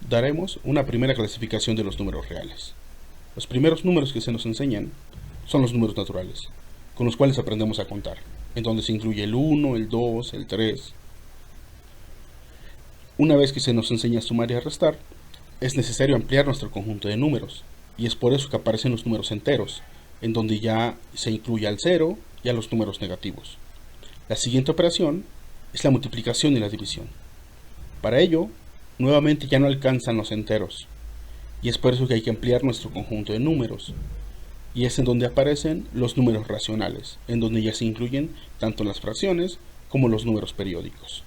Daremos una primera clasificación de los números reales. Los primeros números que se nos enseñan son los números naturales, con los cuales aprendemos a contar, en donde se incluye el 1, el 2, el 3. Una vez que se nos enseña a sumar y a restar, es necesario ampliar nuestro conjunto de números, y es por eso que aparecen los números enteros, en donde ya se incluye al 0 y a los números negativos. La siguiente operación es la multiplicación y la división. Para ello, nuevamente ya no alcanzan los enteros, y es por eso que hay que ampliar nuestro conjunto de números, y es en donde aparecen los números racionales, en donde ya se incluyen tanto las fracciones como los números periódicos.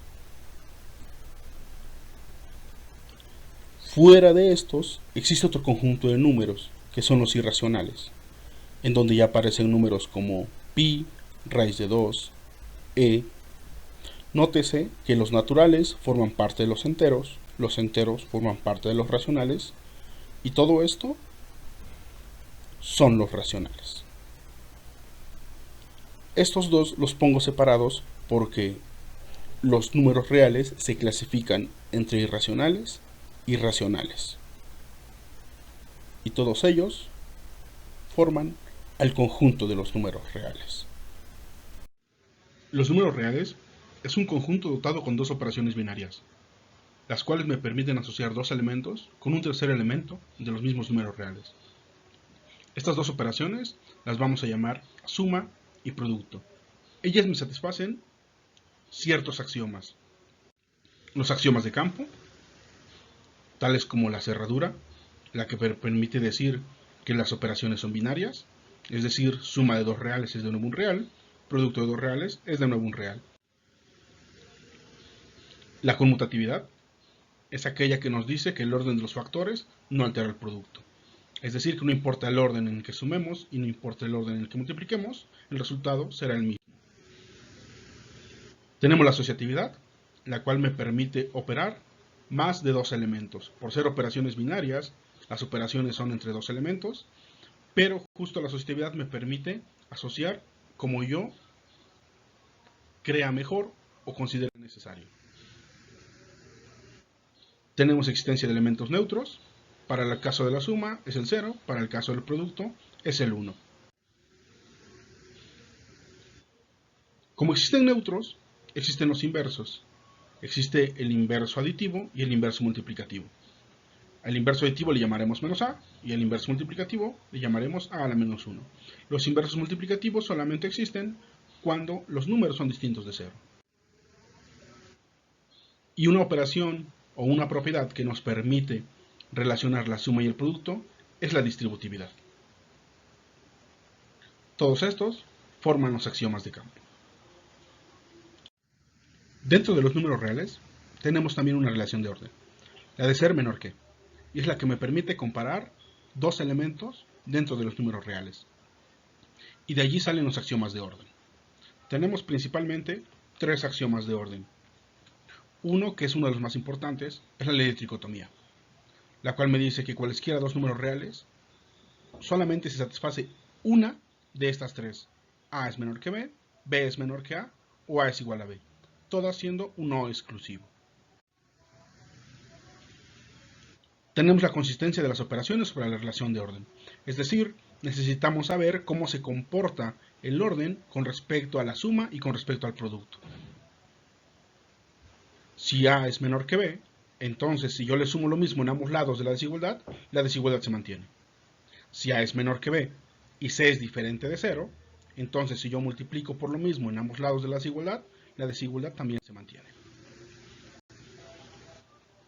Fuera de estos, existe otro conjunto de números, que son los irracionales, en donde ya aparecen números como pi, raíz de 2, e. Nótese que los naturales forman parte de los enteros forman parte de los racionales, y todo esto son los racionales. Estos dos los pongo separados porque los números reales se clasifican entre irracionales y racionales, y todos ellos forman al conjunto de los números reales. Los números reales es un conjunto dotado con dos operaciones binarias, las cuales me permiten asociar dos elementos con un tercer elemento de los mismos números reales. Estas dos operaciones las vamos a llamar suma y producto. Ellas me satisfacen ciertos axiomas. Los axiomas de campo, tales como la cerradura, la que permite decir que las operaciones son binarias, es decir, suma de dos reales es de nuevo un real, producto de dos reales es de nuevo un real. La conmutatividad es aquella que nos dice que el orden de los factores no altera el producto. Es decir, que no importa el orden en el que sumemos y no importa el orden en el que multipliquemos, el resultado será el mismo. Tenemos la asociatividad, la cual me permite operar más de dos elementos. Por ser operaciones binarias, las operaciones son entre dos elementos, pero justo la asociatividad me permite asociar como yo crea mejor o considere necesario. Tenemos existencia de elementos neutros. Para el caso de la suma es el 0, para el caso del producto es el 1. Como existen neutros, existen los inversos. Existe el inverso aditivo y el inverso multiplicativo. Al inverso aditivo le llamaremos menos a y al inverso multiplicativo le llamaremos a la menos 1. Los inversos multiplicativos solamente existen cuando los números son distintos de 0. Y una operación o una propiedad que nos permite relacionar la suma y el producto es la distributividad. Todos estos forman los axiomas de campo. Dentro de los números reales tenemos también una relación de orden, la de ser menor que, y es la que me permite comparar dos elementos dentro de los números reales. Y de allí salen los axiomas de orden. Tenemos principalmente tres axiomas de orden. Uno, que es uno de los más importantes, es la ley de tricotomía, la cual me dice que cualesquiera dos números reales solamente se satisface una de estas tres. A es menor que B es menor que A o A es igual a B, todas siendo un no exclusivo. Tenemos la consistencia de las operaciones sobre la relación de orden, es decir, necesitamos saber cómo se comporta el orden con respecto a la suma y con respecto al producto. Si A es menor que B, entonces si yo le sumo lo mismo en ambos lados de la desigualdad se mantiene. Si A es menor que B y C es diferente de 0, entonces si yo multiplico por lo mismo en ambos lados de la desigualdad también se mantiene.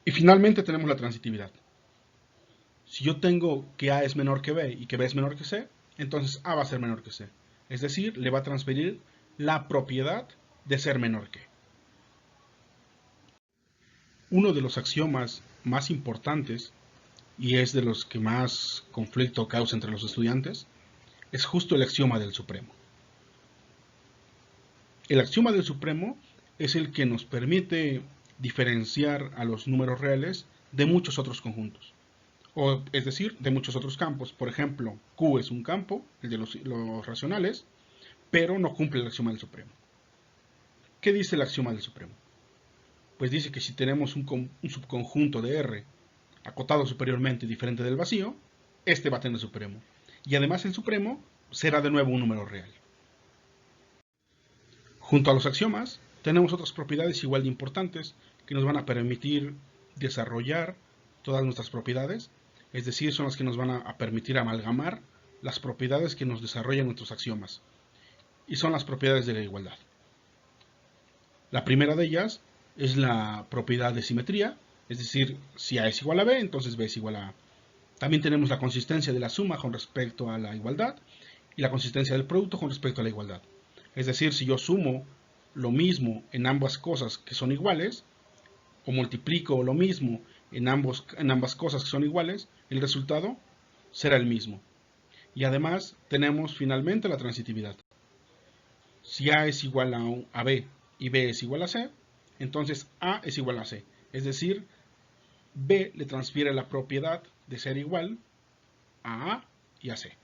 Y finalmente tenemos la transitividad. Si yo tengo que A es menor que B y que B es menor que C, entonces A va a ser menor que C. Es decir, le va a transferir la propiedad de ser menor que. Uno de los axiomas más importantes, y es de los que más conflicto causa entre los estudiantes, es justo el axioma del supremo. El axioma del supremo es el que nos permite diferenciar a los números reales de muchos otros conjuntos. Es decir, de muchos otros campos. Por ejemplo, Q es un campo, el de los racionales, pero no cumple el axioma del supremo. ¿Qué dice el axioma del supremo? Pues dice que si tenemos un subconjunto de R acotado superiormente y diferente del vacío, este va a tener supremo. Y además el supremo será de nuevo un número real. Junto a los axiomas, tenemos otras propiedades igual de importantes que nos van a permitir desarrollar todas nuestras propiedades, es decir, son las que nos van a permitir amalgamar las propiedades que nos desarrollan nuestros axiomas, y son las propiedades de la igualdad. La primera de ellas es la propiedad de simetría, es decir, si A es igual a B, entonces B es igual a A. También tenemos la consistencia de la suma con respecto a la igualdad y la consistencia del producto con respecto a la igualdad. Es decir, si yo sumo lo mismo en ambas cosas que son iguales, o multiplico lo mismo en ambas cosas que son iguales, el resultado será el mismo. Y además tenemos finalmente la transitividad. Si A es igual a B y B es igual a C, entonces A es igual a C. Es decir, B le transfiere la propiedad de ser igual a A y a C.